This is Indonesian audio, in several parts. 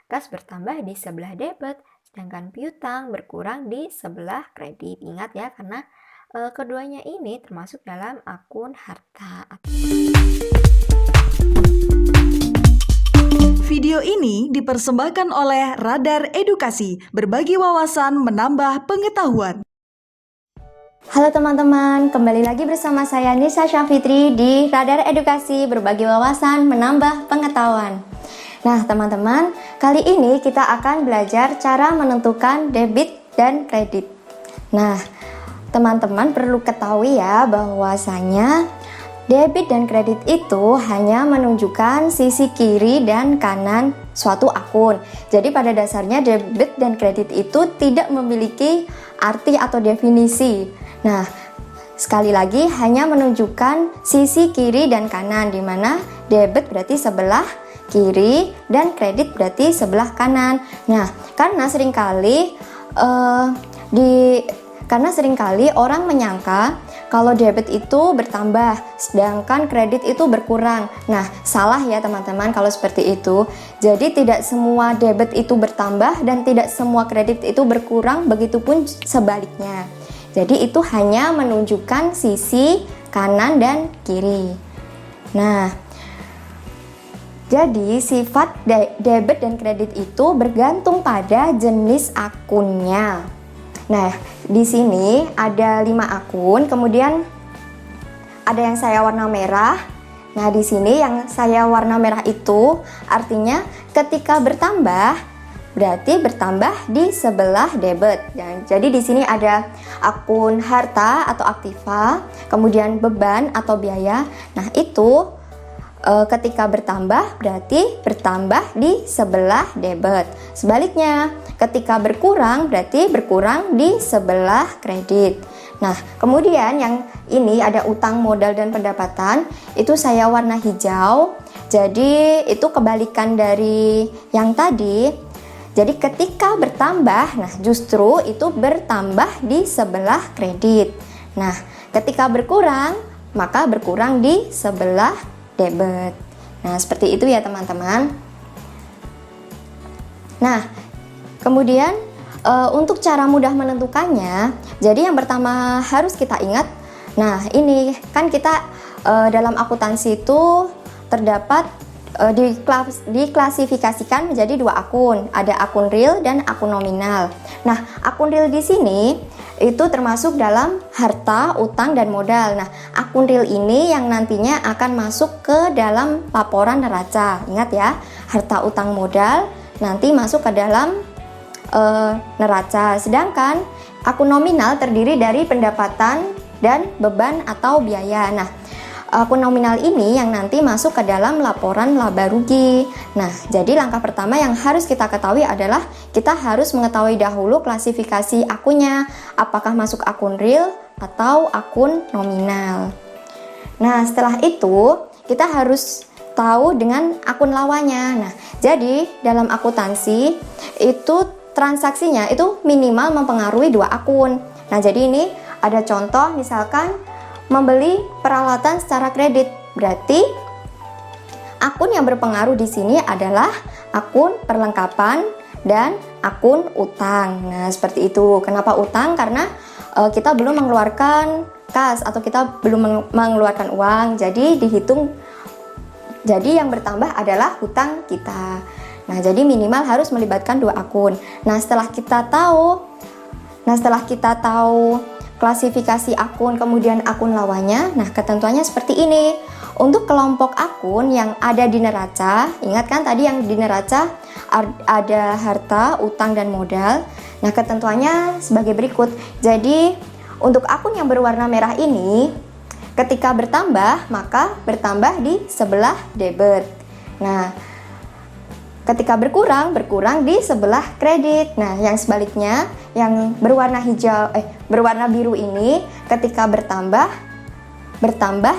kas bertambah di sebelah debit, sedangkan piutang berkurang di sebelah kredit. Ingat ya, karena keduanya ini termasuk dalam akun harta. Video ini dipersembahkan oleh Radar Edukasi, berbagi wawasan menambah pengetahuan. Halo teman-teman, kembali lagi bersama saya Nisa Syafitri di Radar Edukasi, berbagi wawasan menambah pengetahuan. Nah teman-teman, kali ini kita akan belajar cara menentukan debit dan kredit. Nah teman-teman perlu ketahui ya bahwasanya debit dan kredit itu hanya menunjukkan sisi kiri dan kanan suatu akun. Jadi pada dasarnya debit dan kredit itu tidak memiliki arti atau definisi. Nah, sekali lagi hanya menunjukkan sisi kiri dan kanan, di mana debit berarti sebelah kiri dan kredit berarti sebelah kanan. Nah, karena seringkali orang menyangka kalau debit itu bertambah, sedangkan kredit itu berkurang. Nah, salah ya teman-teman kalau seperti itu. Jadi tidak semua debit itu bertambah dan tidak semua kredit itu berkurang, begitupun sebaliknya. Jadi itu hanya menunjukkan sisi kanan dan kiri. Nah, jadi sifat debit dan kredit itu bergantung pada jenis akunnya. Nah, di sini ada 5 akun, kemudian ada yang saya warna merah. Nah, di sini yang saya warna merah itu artinya ketika bertambah berarti bertambah di sebelah debit. Jadi di sini ada akun harta atau aktiva, kemudian beban atau biaya. Nah, itu ketika bertambah berarti bertambah di sebelah debit. Sebaliknya, ketika berkurang berarti berkurang di sebelah kredit. Nah, kemudian yang ini ada utang, modal, dan pendapatan, itu saya warna hijau. Jadi itu kebalikan dari yang tadi. Jadi ketika bertambah, nah justru itu bertambah di sebelah kredit. Nah, ketika berkurang, maka berkurang di sebelah debit. Nah, seperti itu ya teman-teman. Nah, kemudian untuk cara mudah menentukannya, jadi yang pertama harus kita ingat, nah ini kan kita dalam akuntansi itu terdapat diklasifikasikan menjadi 2 akun, ada akun real dan akun nominal. Nah, akun real di sini itu termasuk dalam harta, utang, dan modal. Nah, akun real ini yang nantinya akan masuk ke dalam laporan neraca. Ingat ya, harta, utang, modal nanti masuk ke dalam neraca. Sedangkan akun nominal terdiri dari pendapatan dan beban atau biaya. Nah, akun nominal ini yang nanti masuk ke dalam laporan laba rugi. Nah, jadi langkah pertama yang harus kita ketahui adalah kita harus mengetahui dahulu klasifikasi akunnya, apakah masuk akun real atau akun nominal. Nah, setelah itu kita harus tahu dengan akun lawannya. Nah, jadi dalam akuntansi itu transaksinya itu minimal mempengaruhi 2 akun. Nah, jadi ini ada contoh, misalkan membeli peralatan secara kredit, berarti akun yang berpengaruh di sini adalah akun perlengkapan dan akun utang. Nah, seperti itu. Kenapa utang? Karena kita belum mengeluarkan kas atau kita belum mengeluarkan uang, jadi dihitung. Jadi yang bertambah adalah hutang kita. Nah, jadi minimal harus melibatkan 2 akun. Nah, setelah kita tahu klasifikasi akun, kemudian akun lawannya, nah ketentuannya seperti ini. Untuk kelompok akun yang ada di neraca, ingat kan tadi yang di neraca ada harta, utang, dan modal. Nah, ketentuannya sebagai berikut. Jadi untuk akun yang berwarna merah ini, ketika bertambah maka bertambah di sebelah debit. Nah, ketika berkurang di sebelah kredit. Nah, yang sebaliknya, yang berwarna biru ini ketika bertambah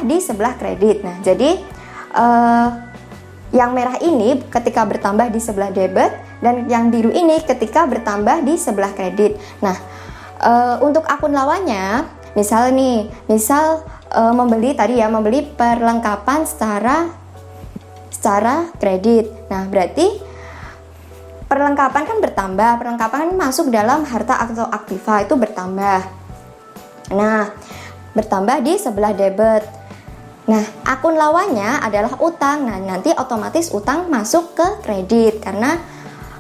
di sebelah kredit. Nah, jadi yang merah ini ketika bertambah di sebelah debit dan yang biru ini ketika bertambah di sebelah kredit. Nah, untuk akun lawannya, misal membeli perlengkapan secara kredit. Nah, berarti perlengkapan kan bertambah, perlengkapan kan masuk dalam harta atau aktiva itu bertambah. Nah, bertambah di sebelah debit. Nah, akun lawannya adalah utang. Nah, nanti otomatis utang masuk ke kredit karena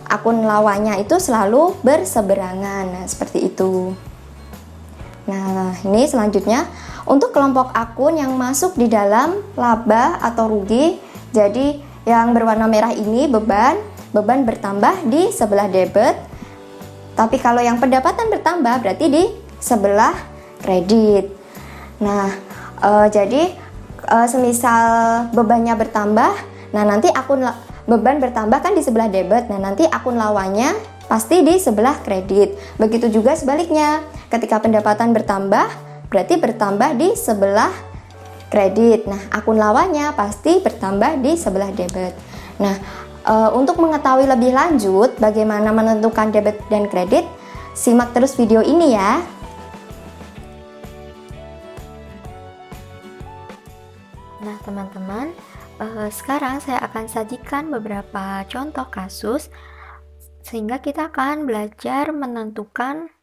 akun lawannya itu selalu berseberangan. Nah, seperti itu. Nah, ini selanjutnya untuk kelompok akun yang masuk di dalam laba atau rugi. Jadi, yang berwarna merah ini beban bertambah di sebelah debit. Tapi kalau yang pendapatan bertambah berarti di sebelah kredit. Nah, jadi semisal bebannya bertambah, nah nanti beban bertambah kan di sebelah debit. Nah, nanti akun lawannya pasti di sebelah kredit. Begitu juga sebaliknya. Ketika pendapatan bertambah, berarti bertambah di sebelah kredit. Nah, akun lawannya pasti bertambah di sebelah debit. Nah, untuk mengetahui lebih lanjut bagaimana menentukan debit dan kredit, simak terus video ini ya. Nah, teman-teman, sekarang saya akan sajikan beberapa contoh kasus sehingga kita akan belajar menentukan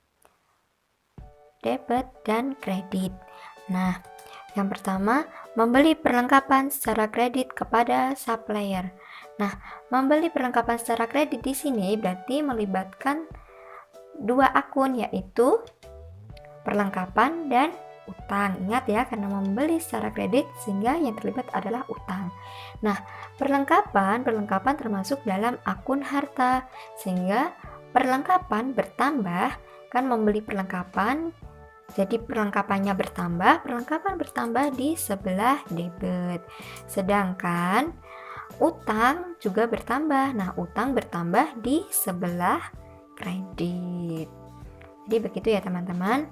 debit dan kredit. Nah, yang pertama, membeli perlengkapan secara kredit kepada supplier. Nah, membeli perlengkapan secara kredit di sini berarti melibatkan dua akun, yaitu perlengkapan dan utang. Ingat ya, karena membeli secara kredit sehingga yang terlibat adalah utang. Nah, perlengkapan termasuk dalam akun harta sehingga perlengkapan bertambah, kan membeli perlengkapan, jadi perlengkapannya bertambah, perlengkapan bertambah di sebelah debit. Sedangkan utang juga bertambah. Nah, utang bertambah di sebelah kredit. Jadi begitu ya teman-teman.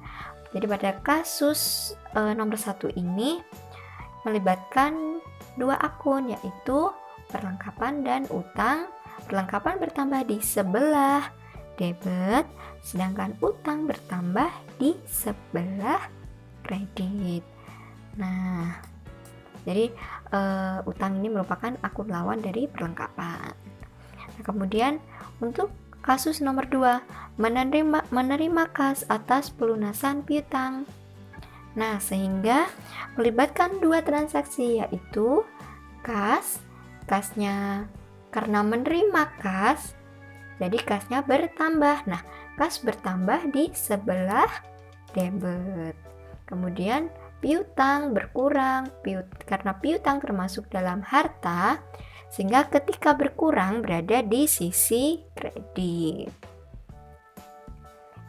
Jadi pada kasus nomor 1 ini melibatkan dua akun, yaitu perlengkapan dan utang. Perlengkapan bertambah di sebelah debit, sedangkan utang bertambah di sebelah kredit. Nah, jadi utang ini merupakan akun lawan dari perlengkapan. Nah, kemudian untuk kasus nomor 2, menerima kas atas pelunasan piutang. Nah, sehingga melibatkan dua transaksi, yaitu kasnya karena menerima kas, jadi kasnya bertambah. Nah, kas bertambah di sebelah debit. Kemudian piutang berkurang, karena piutang termasuk dalam harta, sehingga ketika berkurang berada di sisi kredit.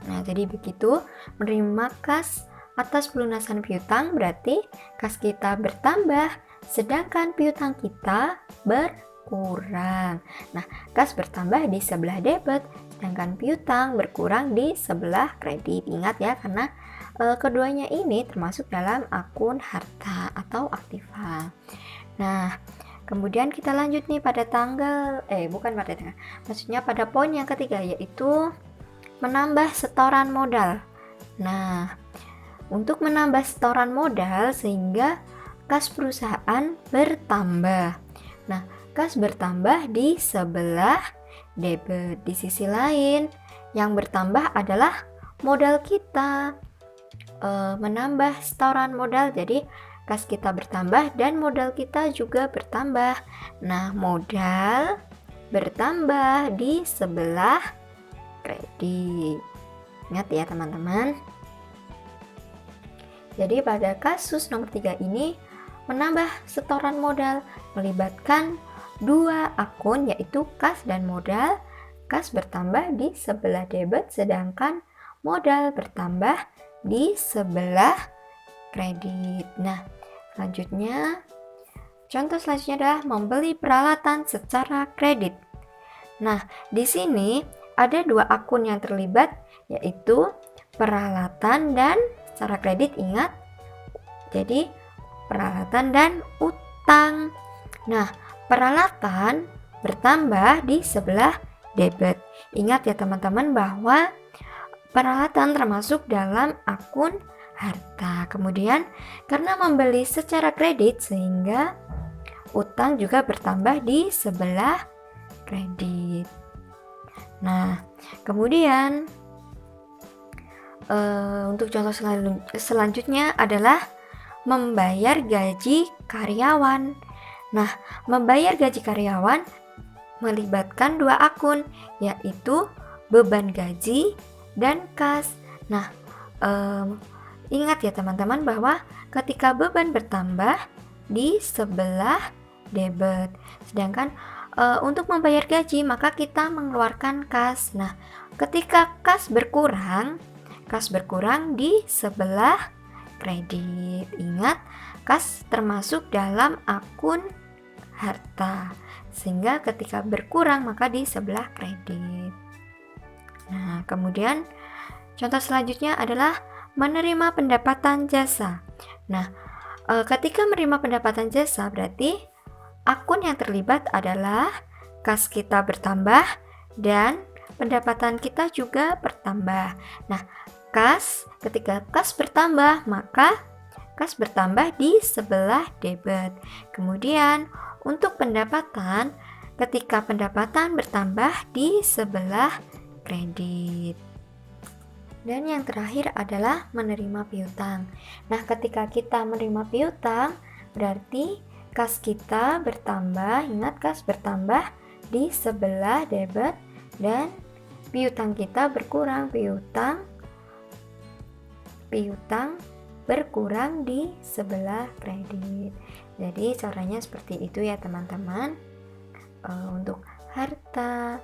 Nah, jadi begitu, menerima kas atas pelunasan piutang berarti kas kita bertambah, sedangkan piutang kita berkurang. Nah, kas bertambah di sebelah debit, sedangkan piutang berkurang di sebelah kredit. Ingat ya, karena keduanya ini termasuk dalam akun harta atau aktiva. Nah, kemudian kita lanjut nih pada maksudnya pada poin yang ketiga, yaitu menambah setoran modal. Nah, untuk menambah setoran modal sehingga kas perusahaan bertambah. Nah, kas bertambah di sebelah debit. Di sisi lain, yang bertambah adalah modal kita. Menambah setoran modal, jadi kas kita bertambah dan modal kita juga bertambah. Nah, modal bertambah di sebelah kredit. Ingat ya teman-teman. Jadi pada kasus nomor 3 ini menambah setoran modal melibatkan dua akun, yaitu kas dan modal. Kas bertambah di sebelah debit, sedangkan modal bertambah di sebelah kredit. Nah, contoh selanjutnya adalah membeli peralatan secara kredit. Nah, di sini ada dua akun yang terlibat, yaitu peralatan dan secara kredit. Ingat, jadi peralatan dan utang. Nah, peralatan bertambah di sebelah debit. Ingat ya teman-teman bahwa peralatan termasuk dalam akun harta. Kemudian karena membeli secara kredit sehingga utang juga bertambah di sebelah kredit. Nah, kemudian untuk contoh selanjutnya adalah membayar gaji karyawan. Nah, membayar gaji karyawan melibatkan dua akun, yaitu beban gaji dan kas. Nah, ingat ya teman-teman bahwa ketika beban bertambah di sebelah debit, sedangkan untuk membayar gaji maka kita mengeluarkan kas. Nah, ketika kas berkurang di sebelah kredit. Ingat, kas termasuk dalam akun harta, sehingga ketika berkurang maka di sebelah kredit. Nah, kemudian contoh selanjutnya adalah menerima pendapatan jasa. Nah, ketika menerima pendapatan jasa berarti akun yang terlibat adalah kas kita bertambah dan pendapatan kita juga bertambah. Nah, ketika kas bertambah maka kas bertambah di sebelah debit. Kemudian untuk pendapatan, ketika pendapatan bertambah di sebelah kredit. Dan yang terakhir adalah menerima piutang. Nah, ketika kita menerima piutang berarti kas kita bertambah. Ingat, kas bertambah di sebelah debit dan piutang kita berkurang. Piutang berkurang di sebelah kredit. Jadi caranya seperti itu ya teman-teman. Untuk harta,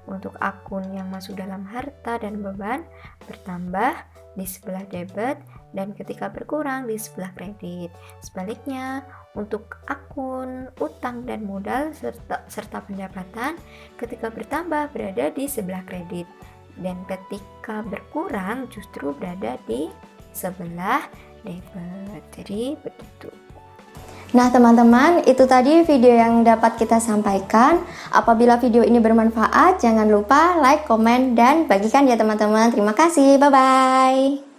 untuk akun yang masuk dalam harta dan beban bertambah di sebelah debit dan ketika berkurang di sebelah kredit. Sebaliknya, untuk akun utang dan modal serta pendapatan ketika bertambah berada di sebelah kredit dan ketika berkurang justru berada di sebelah debit. Jadi begitu. Nah teman-teman, itu tadi video yang dapat kita sampaikan. Apabila video ini bermanfaat, jangan lupa like, komen, dan bagikan ya teman-teman. Terima kasih, bye-bye.